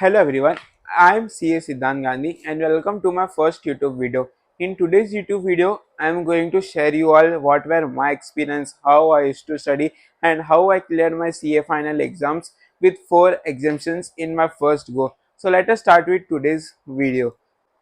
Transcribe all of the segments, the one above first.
Hello everyone, I am CA Siddhant Gandhi and welcome to my first YouTube video. In today's YouTube video, I am going to share you all what were my experience, how I used to study and how I cleared my CA final exams with 4 exemptions in my first go. So let us start with today's video.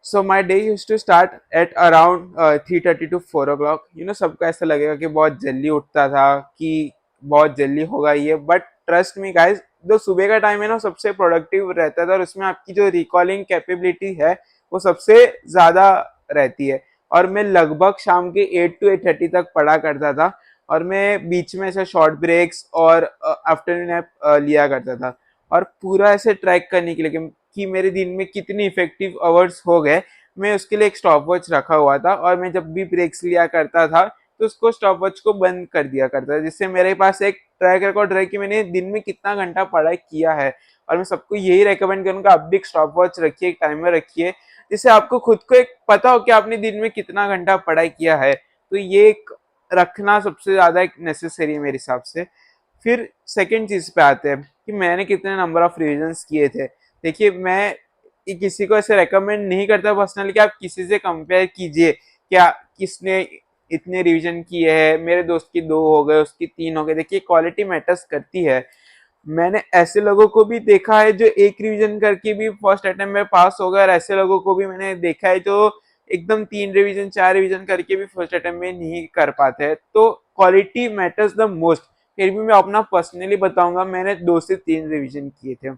So my day used to start at around 3:30 to 4 o'clock. सबको ऐसा लगेगा कि बहुत जल्दी उठता था कि बहुत जल्दी होगा ये, बट ट्रस्ट मी गाइस, जो सुबह का टाइम है ना सबसे प्रोडक्टिव रहता था और उसमें आपकी जो रिकॉलिंग कैपेबिलिटी है वो सबसे ज़्यादा रहती है। और मैं लगभग शाम के 8 to 8:30 तक पढ़ा करता था और मैं बीच में ऐसे शॉर्ट ब्रेक्स और आफ्टरनून नैप लिया करता था। और पूरा ऐसे ट्रैक करने के लिए कि मेरे दिन में कितनी इफेक्टिव आवर्स हो गए, मैं उसके लिए एक स्टॉप वॉच रखा हुआ था और मैं जब भी ब्रेक्स लिया करता था तो उसको स्टॉप वॉच को बंद कर दिया करता था, जिससे मेरे पास एक ट्रैक रिकॉर्ड रहे कि मैंने दिन में कितना घंटा पढ़ाई किया है। और मैं सबको यही रेकमेंड करूंगा, आप भी एक स्टॉप वॉच रखिए, एक टाइमर रखिए, जिससे आपको खुद को एक पता हो कि आपने दिन में कितना घंटा पढ़ाई किया है। तो ये एक रखना सबसे ज्यादा एक नेसेसरी है मेरे हिसाब से। फिर सेकेंड चीज पे आते हैं कि मैंने कितने नंबर ऑफ रिविजन्स किए थे। देखिए, मैं किसी को ऐसे रेकमेंड नहीं करता पर्सनली कि आप किसी से कंपेयर कीजिए क्या किसने इतने रिवीजन किए हैं, मेरे दोस्त की 2 हो गए, उसकी 3 हो गए। देखिए, क्वालिटी मैटर्स करती है। मैंने ऐसे लोगों को भी देखा है जो एक रिवीजन करके भी फर्स्ट अटेम्प्ट में पास हो गए, और ऐसे लोगों को भी मैंने देखा है जो एकदम 3 रिवीजन 4 रिवीजन करके भी फर्स्ट अटेम्प्ट में नहीं कर पाते हैं। तो क्वालिटी मैटर्स द मोस्ट। फिर भी मैं अपना पर्सनली बताऊंगा, मैंने 2 से 3 रिवीजन किए थे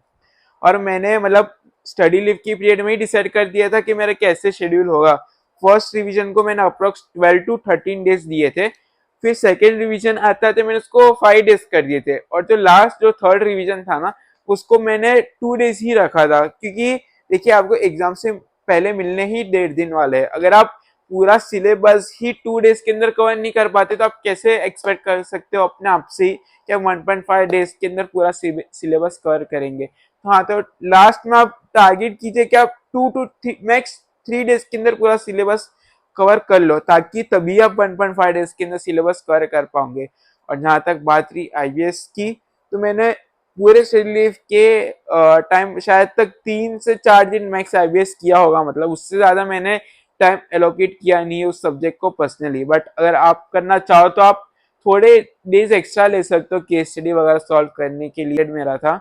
और मैंने मतलब स्टडी लीव की पीरियड में ही डिसाइड कर दिया था कि मेरा कैसे शेड्यूल होगा। फर्स्ट रिवीजन को मैंने अप्रोक्स 12 to 13 डेज दिए थे। फिर सेकेंड रिवीजन आता था, मैंने उसको 5 डेज कर दिए थे, और जो लास्ट जो थर्ड रिवीजन था ना उसको मैंने 2 डेज ही रखा था, क्योंकि देखिए आपको एग्जाम से पहले मिलने ही 1.5 दिन वाले हैं। अगर आप पूरा सिलेबस ही 2 डेज के अंदर कवर नहीं कर पाते तो आप कैसे एक्सपेक्ट कर सकते हो अपने आप से ही कि आप 1.5 डेज के अंदर पूरा सिलेबस कवर करेंगे। हाँ, तो लास्ट में आप टारगेट कीजिए कि आप 2 to 3 मैक्स 3 डेज के अंदर पूरा सिलेबस कवर कर लो, ताकि तभी आप 1.5 डेज के अंदर सिलेबस कवर कर पाओगे। और जहां तक बात रही आईबीएस की, तो मैंने पूरे शेड्यूल के टाइम शायद तक 3 से 4 दिन मैक्स आईबीएस किया होगा, मतलब उससे ज्यादा मैंने टाइम एलोकेट किया नहीं है उस सब्जेक्ट को पर्सनली। बट अगर आप करना चाहो तो आप थोड़े डेज एक्स्ट्रा ले सकते हो केस स्टडी वगैरह सॉल्व करने के लिए। मेरा था।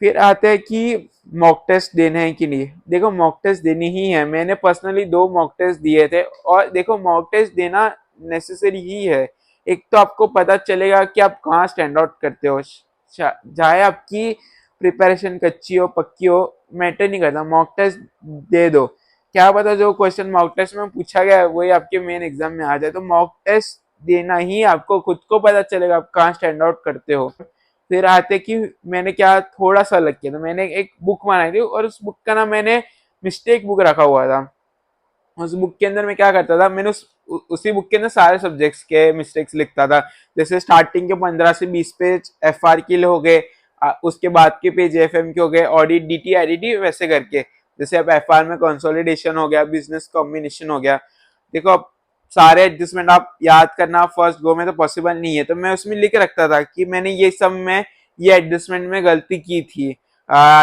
फिर आता है कि मॉक टेस्ट देने हैं कि नहीं। देखो, मॉक टेस्ट देनी ही है। मैंने पर्सनली 2 मॉक टेस्ट दिए थे, और देखो मॉक टेस्ट देना नेसेसरी ही है। एक तो आपको पता चलेगा कि आप कहाँ स्टैंड आउट करते हो, चाहे आपकी प्रिपरेशन कच्ची हो पक्की हो, मैटर नहीं करता, मॉक टेस्ट दे दो। क्या पता जो क्वेश्चन मॉक टेस्ट में पूछा गया है वही आपके मेन एग्जाम में आ जाए। तो मॉक टेस्ट देना ही, आपको खुद को पता चलेगा आप कहाँ स्टैंड आउट करते हो। फिर आते कि मैंने क्या थोड़ा सा अलग किया था, मैंने एक बुक बनाई थी और उस बुक का नाम मैंने मिस्टेक बुक रखा हुआ था। उस बुक के अंदर मैं क्या करता था, मैंने उसी बुक के अंदर सारे सब्जेक्ट्स के मिस्टेक्स लिखता था। जैसे स्टार्टिंग के 15 से 20 पेज एफ आर के हो गए, उसके बाद के पेज एफ एम के हो गए, ऑडिट डीटी आईडीटी वैसे करके। जैसे अब एफ आर में कंसोलिडेशन हो गया, बिजनेस कॉम्बिनेशन हो गया। देखो, अब सारे एडजस्टमेंट आप याद करना फर्स्ट गो में तो पॉसिबल नहीं है, तो मैं उसमें लिख रखता था कि मैंने ये सब में ये एडजस्टमेंट में गलती की थी।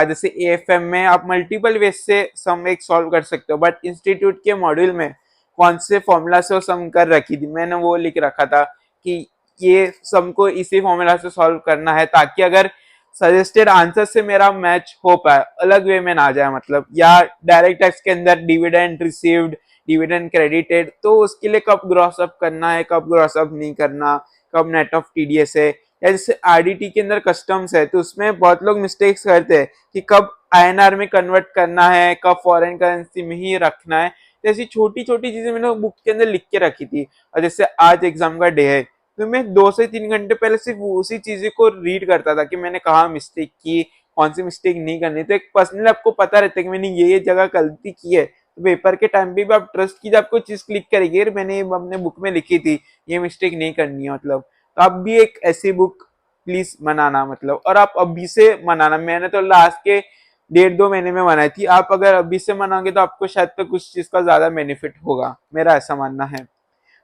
जैसे एएफएम में आप मल्टीपल वे से सम एक सॉल्व कर सकते हो, बट इंस्टीट्यूट के मॉड्यूल में कौन से फॉर्मूला से वो सम कर रखी थी, मैंने वो लिख रखा था कि ये सम को इसी फॉर्मूला से सॉल्व करना है, ताकि अगर सजेस्टेड आंसर से मेरा मैच हो पाए, अलग वे में ना जाए, मतलब या डायरेक्ट टैक्स के अंदर डिविडेंड रिसीव्ड, डिविडेंड क्रेडिटेड, तो उसके लिए कब ग्रॉस अप करना है, कब ग्रॉस अप नहीं करना, कब नेट ऑफ टीडीएस है। या जैसे आरडीटी के अंदर कस्टम्स है, तो उसमें बहुत लोग मिस्टेक्स करते हैं कि कब आईएनआर में कन्वर्ट करना है, कब फॉरेन करेंसी में ही रखना है। तो ऐसी छोटी छोटी चीजें मैंने बुक के अंदर लिख के रखी थी। और जैसे आज एग्जाम का डे है, तो मैं 2 से 3 घंटे पहले सिर्फ उसी चीजें को रीड करता था कि मैंने कहाँ मिस्टेक की, कौन सी मिस्टेक नहीं करनी। तो एक पर्सनली आपको पता रहता है कि मैंने ये जगह गलती की है, तो पेपर के टाइम पे भी आप ट्रस्ट कीजिए, आपको चीज क्लिक करेगी मैंने अपने बुक में लिखी थी, ये मिस्टेक नहीं करनी है। मतलब तो आप भी एक ऐसी बुक प्लीज बनाना, मतलब, और आप अभी से बनाना। मैंने तो लास्ट के 1.5-2 महीने में बनाई थी, आप अगर अभी से बनाओगे तो आपको शायद तक कुछ चीज का ज्यादा बेनिफिट होगा, मेरा ऐसा मानना है।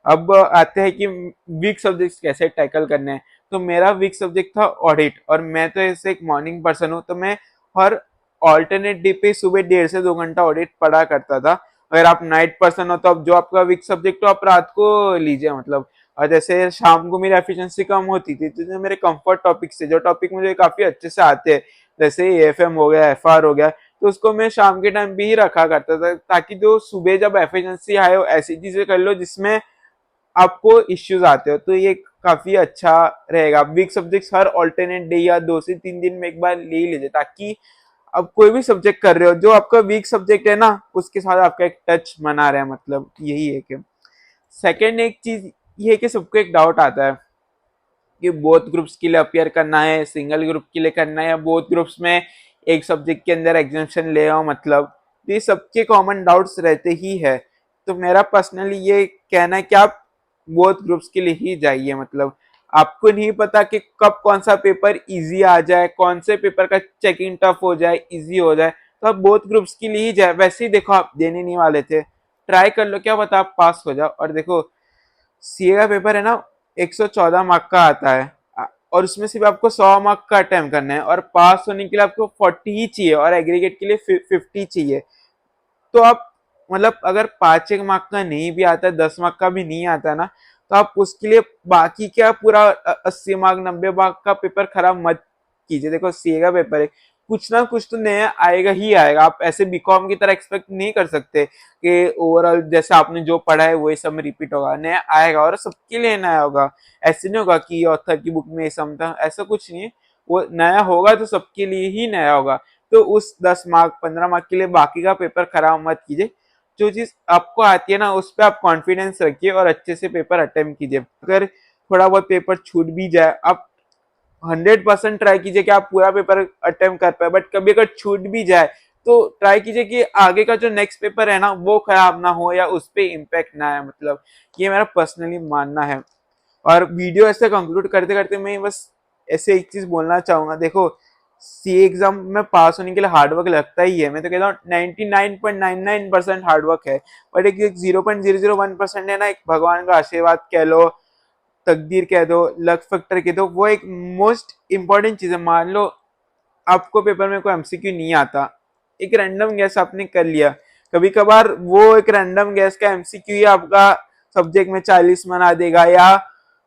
अब आते हैं कि वीक सब्जेक्ट्स कैसे टैकल करने हैं। तो मेरा वीक सब्जेक्ट था ऑडिट, और मैं तो ऐसे एक मॉर्निंग पर्सन हूँ, तो मैं हर ऑल्टरनेट डे पे सुबह 1.5 से 2 घंटा ऑडिट पढ़ा करता था। अगर आप नाइट पर्सन हो तो अब जो आपका वीक सब्जेक्ट हो आप रात को लीजिए मतलब। और जैसे शाम को मेरी एफिशिएंसी कम होती थी तो जो मेरे कंफर्ट टॉपिक से जो टॉपिक मुझे काफी अच्छे से आते हैं, जैसे एएफएम हो गया, एफआर हो गया, तो उसको मैं शाम के टाइम भी ही रखा करता था, ताकि जो सुबह जब एफिशिएंसी हाई हो ऐसी चीजें कर लो जिसमें आपको इश्यूज आते हो, तो ये काफी अच्छा रहेगा। वीक सब्जेक्ट्स हर ऑल्टरनेट डे या 2 से 3 दिन में एक बार ले लीजिए, ताकि अब कोई भी सब्जेक्ट कर रहे हो जो आपका वीक सब्जेक्ट है ना उसके साथ आपका एक टच बना रहे हैं, मतलब यही है कि सेकेंड एक चीज ये है कि सबको एक डाउट आता है कि बोथ ग्रुप्स के लिए अपियर करना है, सिंगल ग्रुप के लिए करना है, या बोथ ग्रुप्स में एक सब्जेक्ट के अंदर एग्जामेशन ले आओ, मतलब तो ये सबके कॉमन डाउट्स रहते ही है। तो मेरा पर्सनली ये कहना है कि आप बोथ ग्रुप्स के लिए ही जाइए, मतलब आपको नहीं पता कि कब कौन सा पेपर इजी आ जाए, कौन से पेपर का चेकिंग टफ हो जाए, इजी हो जाए, तो आप बोथ ग्रुप्स के लिए ही जाए। वैसे ही देखो आप देने नहीं वाले थे, ट्राई कर लो, क्या पता आप पास हो जाओ। और देखो सीए का पेपर है ना 114 मार्क का आता है, और उसमें सिर्फ आपको 100 मार्क का अटेम्प्ट करना है, और पास होने के लिए आपको 40 ही चाहिए और एग्रीगेट के लिए 50 चाहिए। तो आप मतलब अगर 5 1 मार्क का नहीं भी आता है, 10 मार्क का भी नहीं आता ना, तो आप उसके लिए बाकी क्या पूरा 80 मार्क 90 मार्क का पेपर खराब मत कीजिए। देखो सीए का पेपर है, कुछ ना कुछ तो नया आएगा ही आएगा। आप ऐसे बीकॉम की तरह एक्सपेक्ट नहीं कर सकते कि ओवरऑल जैसे आपने जो पढ़ा है वही सब रिपीट होगा, नया आएगा और सबके लिए नया होगा। ऐसे नहीं होगा कि ऑथर की बुक में सम था, ऐसा कुछ नहीं है। वो नया होगा तो सबके लिए ही नया होगा। तो उस 10 मार्क 15 मार्क के लिए बाकी का पेपर खराब मत कीजिए। जो चीज आपको आती है ना उस पर आप कॉन्फिडेंस रखिए और अच्छे से पेपर अटेम्प्ट कीजिए। अगर थोड़ा बहुत पेपर छूट भी जाए, आप 100% ट्राई कीजिए कि आप पूरा पेपर अटेम्प्ट कर पाए, बट कभी अगर छूट भी जाए तो ट्राई कीजिए कि आगे का जो नेक्स्ट पेपर है ना वो खराब ना हो या उस पर इम्पैक्ट ना आए, मतलब ये मेरा पर्सनली मानना है। और वीडियो ऐसे कंक्लूड करते करते मैं बस ऐसे एक चीज बोलना चाहूंगा। देखो सी एग्जाम में पास होने के लिए हार्डवर्क लगता ही है, मैं तो कहता हूँ 99.99% हार्डवर्क है, बट एक 0.001% है ना, एक भगवान का आशीर्वाद कह लो, तकदीर कह दो, लक फैक्टर कह दो, वो एक मोस्ट इंपॉर्टेंट चीज है। मान लो आपको पेपर में कोई एमसीक्यू नहीं आता, एक रैंडम गैस आपने कर लिया, कभी कभार वो एक रैंडम गैस का एमसीक्यू ही आपका सब्जेक्ट में 40 बना देगा या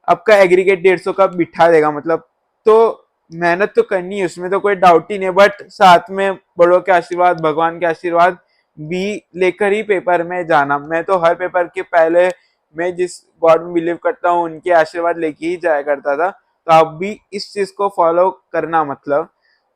आपका एग्रीगेट 150 का बिठा देगा, मतलब तो मेहनत तो करनी है उसमें तो कोई डाउट ही नहीं, बट साथ में बड़ों के आशीर्वाद भगवान के आशीर्वाद भी लेकर ही पेपर में जाना। मैं तो हर पेपर के पहले मैं जिस गॉड में बिलीव करता हूँ उनके आशीर्वाद लेके ही जाया करता था, तो आप भी इस चीज को फॉलो करना, मतलब।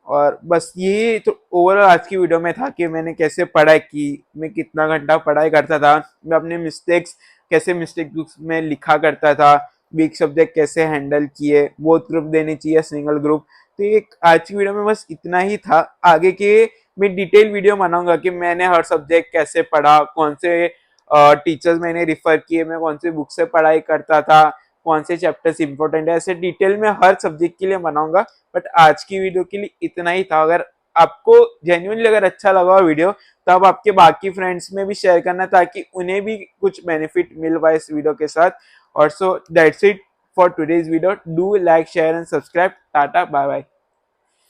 और बस यही तो ओवरऑल आज की वीडियो में था कि मैंने कैसे पढ़ाई की, मैं कितना घंटा पढ़ाई करता था, मैं अपने मिस्टेक्स कैसे मिस्टेक बुक्स में लिखा करता था, वीक सब्जेक्ट कैसे हैंडल किए, बोथ ग्रुप देने चाहिए सिंगल ग्रुप। तो ये आज की वीडियो में बस इतना ही था। आगे के मैं डिटेल वीडियो बनाऊंगा कि मैंने हर सब्जेक्ट कैसे पढ़ा, कौन से टीचर्स मैंने रिफर किए, मैं कौन से बुक से पढ़ाई करता था, कौन से चैप्टर्स इंपॉर्टेंट है, ऐसे डिटेल में हर सब्जेक्ट के लिए बनाऊंगा। बट आज की वीडियो के लिए इतना ही था। अगर आपको जेन्युइनली अगर अच्छा लगा वीडियो तो आप आपके बाकी फ्रेंड्स में भी शेयर करना, ताकि उन्हें भी कुछ बेनिफिट मिल पाए इस वीडियो के साथ। और so that's it for today's video. Do like share and subscribe. टाटा बाय बाय।